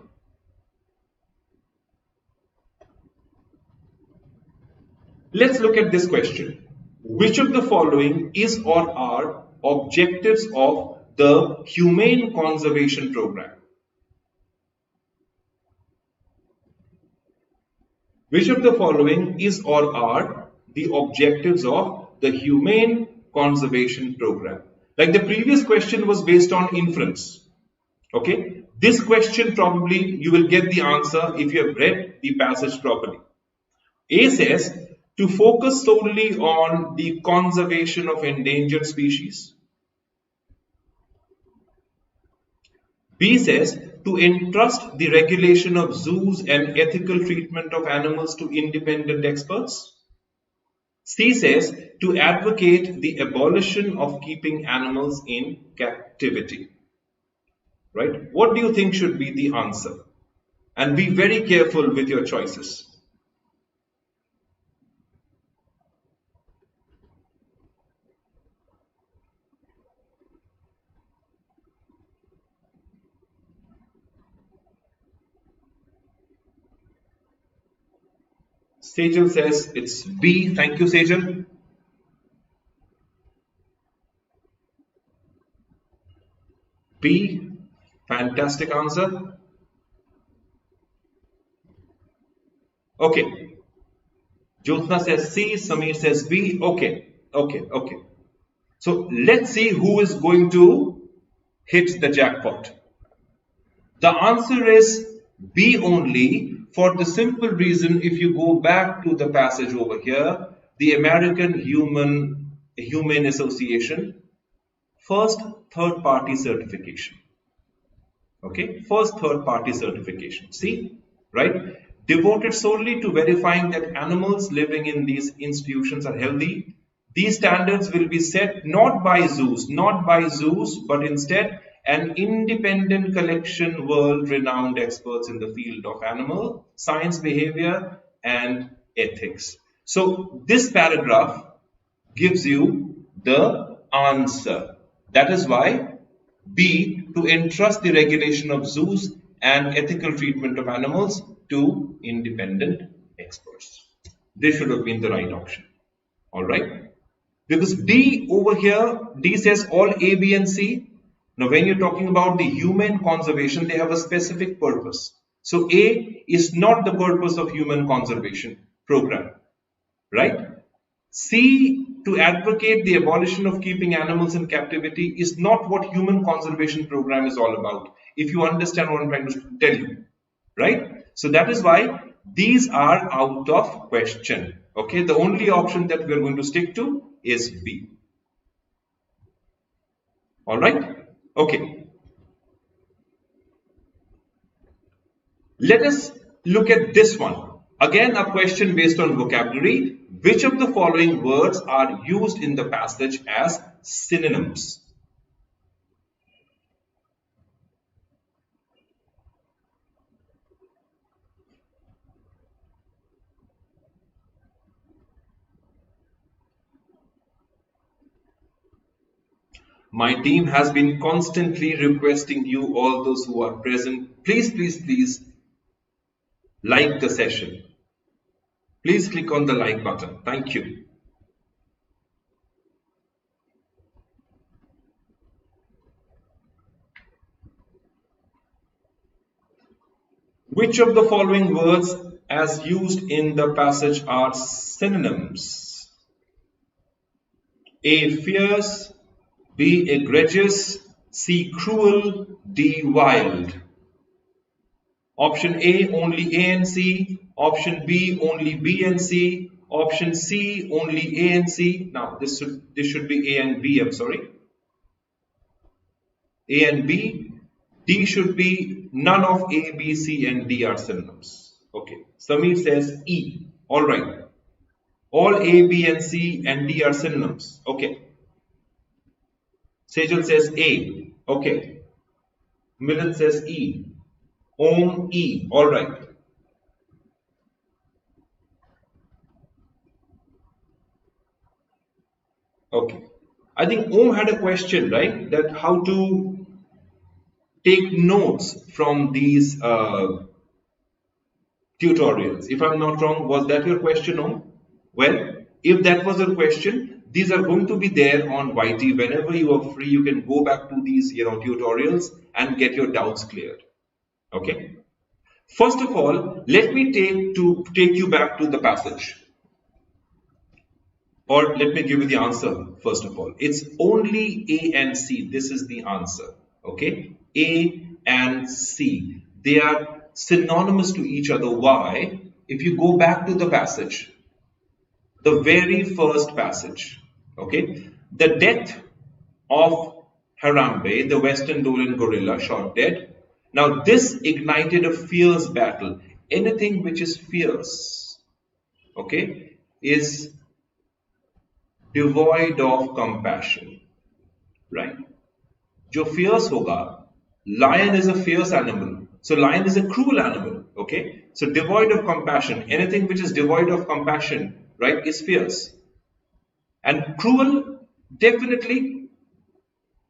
Let's look at this question. Which of the following is or are objectives of the Humane Conservation Program? Which of the following is or are the objectives of the Humane Conservation Program? Like the previous question was based on inference. Okay, this question probably you will get the answer if you have read the passage properly. A says to focus solely on the conservation of endangered species. B says to entrust the regulation of zoos and ethical treatment of animals to independent experts. C says to advocate the abolition of keeping animals in captivity. Right? What do you think should be the answer? And be very careful with your choices. Sejal says it's B. Thank you, Sejal. B. Fantastic answer. Okay. Jyotsna says C. Samir says B. Okay. So let's see who is going to hit the jackpot. The answer is B only, for the simple reason, if you go back to the passage over here, the American Humane Association, first third party certification. Okay, first third party certification. See, right? Devoted solely to verifying that animals living in these institutions are healthy. These standards will be set not by zoos, but instead an independent collection world-renowned experts in the field of animal science, behavior, and ethics. So this paragraph gives you the answer. That is why B, to entrust the regulation of zoos and ethical treatment of animals to independent experts. This should have been the right option. All right. Because D over here, D says all A, B, and C. Now, when you're talking about the human conservation, they have a specific purpose. So A is not the purpose of human conservation program, right? C, to advocate the abolition of keeping animals in captivity, is not what human conservation program is all about. If you understand what I'm trying to tell you, right? So that is why these are out of question. Okay, the only option that we are going to stick to is B. All right. Okay. Let us look at this one. Again, a question based on vocabulary. Which of the following words are used in the passage as synonyms? My team has been constantly requesting you, all those who are present, please like the session. Please click on the like button. Thank you. Which of the following words as used in the passage are synonyms? A, fierce. B, egregious. C, cruel. D, wild. Option A, only A and C. Option B, only B and C. Option C, only A and C. Now, this should be A and B, I'm sorry. A and B. D should be none of A, B, C and D are synonyms. Okay. Samir says E. Alright. All A, B and C and D are synonyms. Okay. Sejal says A. Okay. Milan says E. Om, E. Alright. Okay. I think Om had a question, right? That how to take notes from these tutorials. If I'm not wrong, was that your question, Om? Well, if that was your question, these are going to be there on YT. Whenever you are free, you can go back to these tutorials and get your doubts cleared. Okay. First of all, let me take you back to the passage. Or let me give you the answer first of all. It's only A and C. This is the answer. Okay. A and C. They are synonymous to each other. Why? If you go back to the passage, the very first passage, okay, the death of Harambe, the Western Lowland gorilla, shot dead. Now this ignited a fierce battle. Anything which is fierce, okay, is devoid of compassion, right? जो fierce होगा, lion is a fierce animal, so lion is a cruel animal, okay? So devoid of compassion, anything which is devoid of compassion, right, is fierce. And cruel, definitely,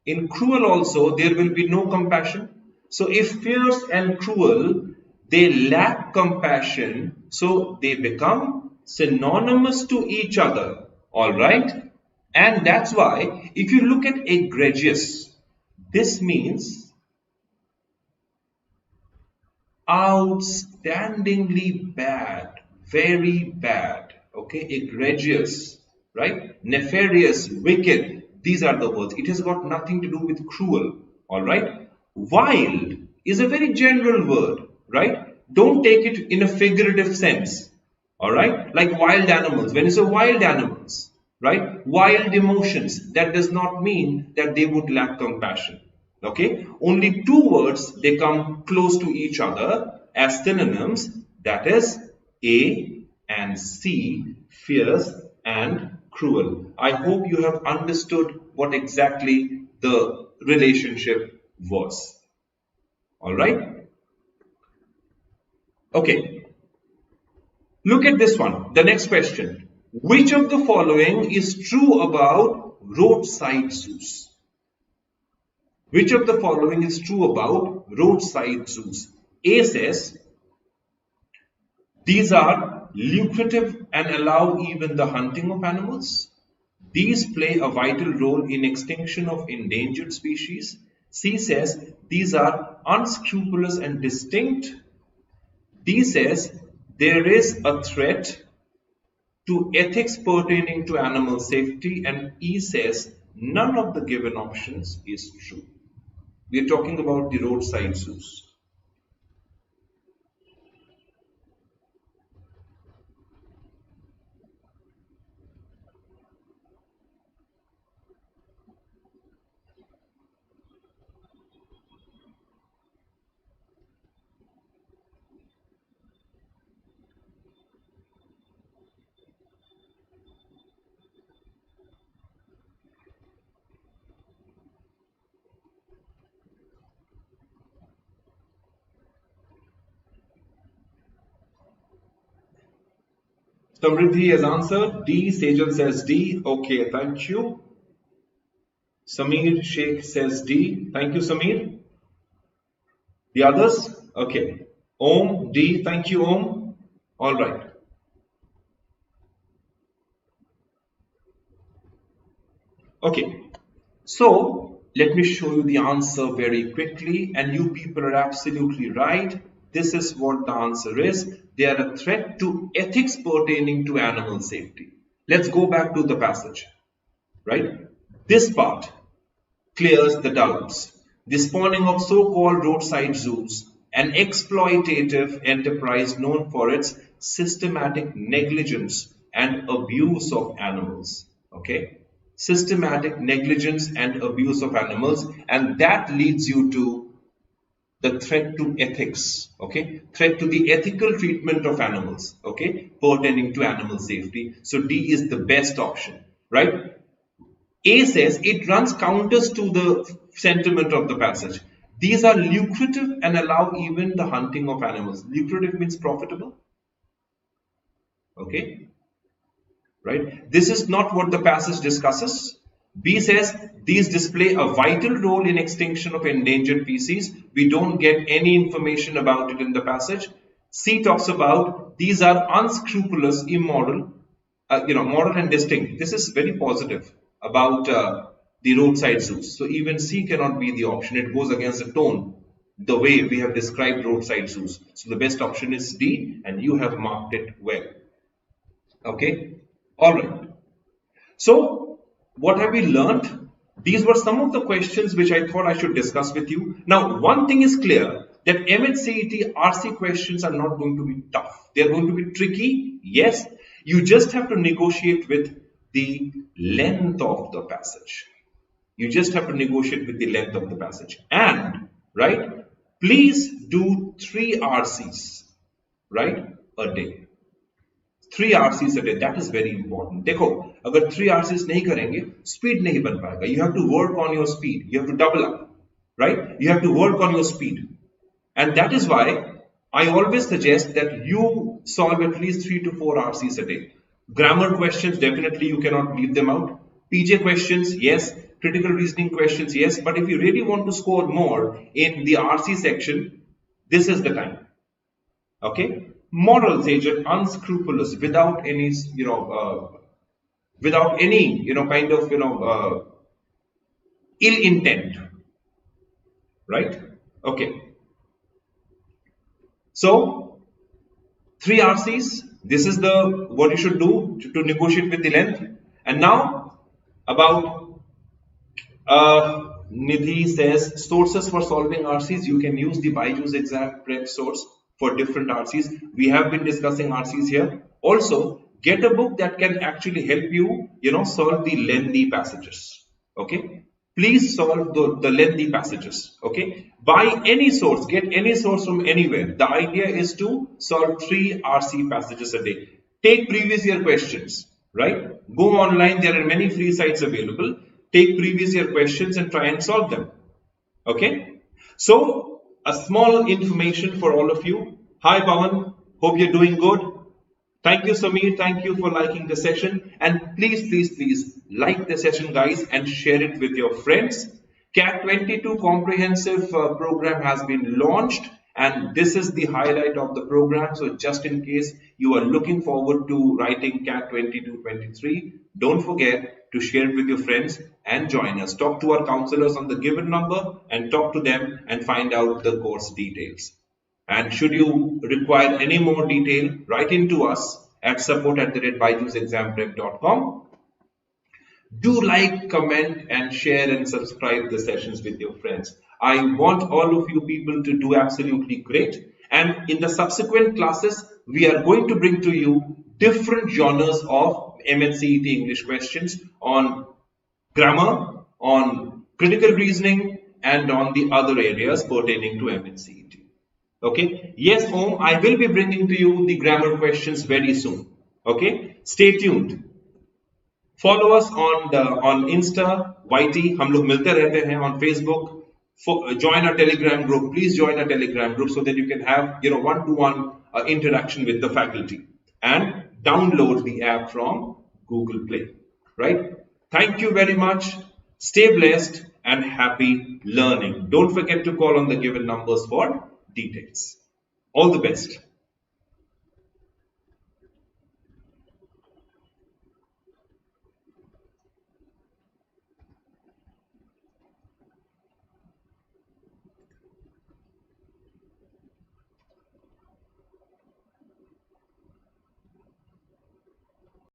in cruel also there will be no compassion. So if fierce and cruel, they lack compassion, so they become synonymous to each other, alright? And that's why if you look at egregious, this means outstandingly bad, very bad, okay? Egregious, right? Nefarious, wicked, these are the words. It has got nothing to do with cruel, alright? Wild is a very general word, right? Don't take it in a figurative sense, alright? Like wild animals. When you say wild animals, right? Wild emotions, that does not mean that they would lack compassion. Okay, only two words, they come close to each other as synonyms, that is A and C, fierce and cruel. I hope you have understood what exactly the relationship was. Alright? Okay. Look at this one, the next question. Which of the following is true about roadside zoos? Which of the following is true about roadside zoos? A says, these are lucrative and allow even the hunting of animals. These play a vital role in extinction of endangered species. C says, these are unscrupulous and distinct. D says, there is a threat to ethics pertaining to animal safety. And E says, none of the given options is true. We are talking about the roadside zoos. Samriddhi has answered D. Sejal says D. Okay, thank you. Sameer Sheikh says D. Thank you, Sameer. The others? Okay. Om, D. Thank you, Om. All right. Okay. So, let me show you the answer very quickly, and you people are absolutely right. This is what the answer is. They are a threat to ethics pertaining to animal safety. Let's go back to the passage, right? This part clears the doubts. The spawning of so-called roadside zoos, an exploitative enterprise known for its systematic negligence and abuse of animals. Okay? Systematic negligence and abuse of animals, and that leads you to the threat to ethics, okay? Threat to the ethical treatment of animals, okay? Pertaining to animal safety. So D is the best option, right? A says it runs counters to the sentiment of the passage. These are lucrative and allow even the hunting of animals. Lucrative means profitable, okay? Right? This is not what the passage discusses. B says these display a vital role in extinction of endangered species. We don't get any information about it in the passage. C talks about these are unscrupulous, immoral, moral and distinct. This is very positive about the roadside zoos. So even C cannot be the option. It goes against the tone, the way we have described roadside zoos. So the best option is D, and you have marked it well. Okay. All right. So, what have we learned? These were some of the questions which I thought I should discuss with you. Now, one thing is clear, that MAH CET RC questions are not going to be tough. They are going to be tricky. Yes, you just have to negotiate with the length of the passage. You just have to negotiate with the length of the passage. And, right, please do 3 RCs, right, a day. 3 RCs a day, that is very important. देखो, अगर 3 RCs नहीं करेंगे, speed नहीं बन पाएगा. You have to work on your speed. You have to double up, right? You have to work on your speed. And that is why I always suggest that you solve at least 3 to 4 RCs a day. Grammar questions, definitely you cannot leave them out. PJ questions, yes. Critical reasoning questions, yes. But if you really want to score more in the RC section, this is the time. Okay? Moral agent, unscrupulous, without any, ill intent, right? Okay. So, 3 RCs. This is what you should do to negotiate with the length. And now, about Nidhi says sources for solving RCs. You can use the BYJU'S exam prep source for different RCs. We have been discussing RCs here. Also, get a book that can actually help you, solve the lengthy passages. Okay? Please solve the lengthy passages. Okay? Buy any source, get any source from anywhere. The idea is to solve 3 RC passages a day. Take previous year questions, right? Go online, there are many free sites available. Take previous year questions and try and solve them. Okay? So, a small information for all of you. Hi Pawan, hope you're doing good. Thank you Sameer, thank you for liking the session. And please like the session guys and share it with your friends. CAT 22 comprehensive program has been launched, and this is the highlight of the program. So just in case you are looking forward to writing CAT 22-23, don't forget to share it with your friends and join us. Talk to our counselors on the given number and talk to them and find out the course details. And should you require any more detail, write into us at support@byju'sexamprep.com. Do like, comment and share and subscribe the sessions with your friends. I want all of you people to do absolutely great. And in the subsequent classes, we are going to bring to you different genres of MAH CET English questions on grammar, on critical reasoning, and on the other areas pertaining to MAH CET. Okay? Yes, Om, I will be bringing to you the grammar questions very soon. Okay? Stay tuned. Follow us on Insta, YT, हम लोग मिलते रहते हैं on Facebook. Join our Telegram group. Please join our Telegram group so that you can have one-to-one interaction with the faculty. And download the app from Google Play. Right? Thank you very much. Stay blessed and happy learning. Don't forget to call on the given numbers for details. All the best.